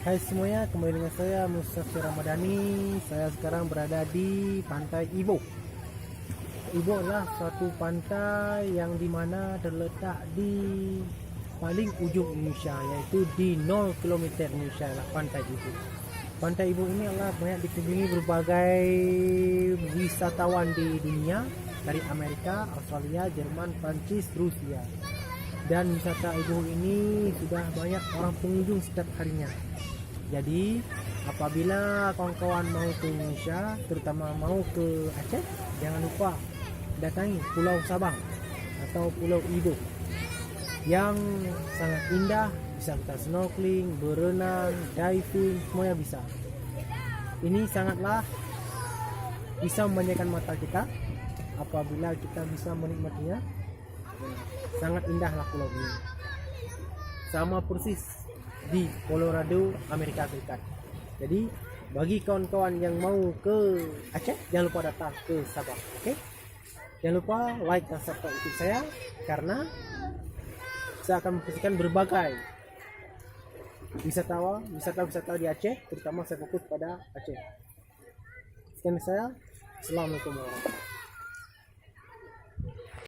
Hai semuanya, kembali dengan saya Mustafa Ramadhani. Saya sekarang berada di Pantai Ibo. Ibo adalah suatu pantai yang dimana terletak di paling ujung Indonesia, yaitu di 0 km Indonesia lah Pantai Ibo. Pantai Ibo ini adalah banyak dikunjungi berbagai wisatawan di dunia, dari Amerika, Australia, Jerman, Prancis, Rusia. Dan wisata Ibo ini sudah banyak orang pengunjung setiap harinya. Jadi apabila kawan-kawan mau ke Indonesia, terutama mau ke Aceh, jangan lupa datangi Pulau Sabang atau Pulau Ibo yang sangat indah. Bisa kita snorkeling, berenang, diving, semuanya bisa. Ini sangatlah bisa memanjakan mata kita apabila kita bisa menikmatinya. Sangat indahlah pulau ini. Sama persis di Colorado, Amerika Serikat. Jadi bagi kawan-kawan yang mau ke Aceh, jangan lupa datang ke Sabah. Oke? Jangan lupa like dan subscribe YouTube saya, karena saya akan memposisikan berbagai wisata di Aceh, terutama saya fokus pada Aceh. Sekian saya. Assalamualaikum warahmatullahi wabarakatuh.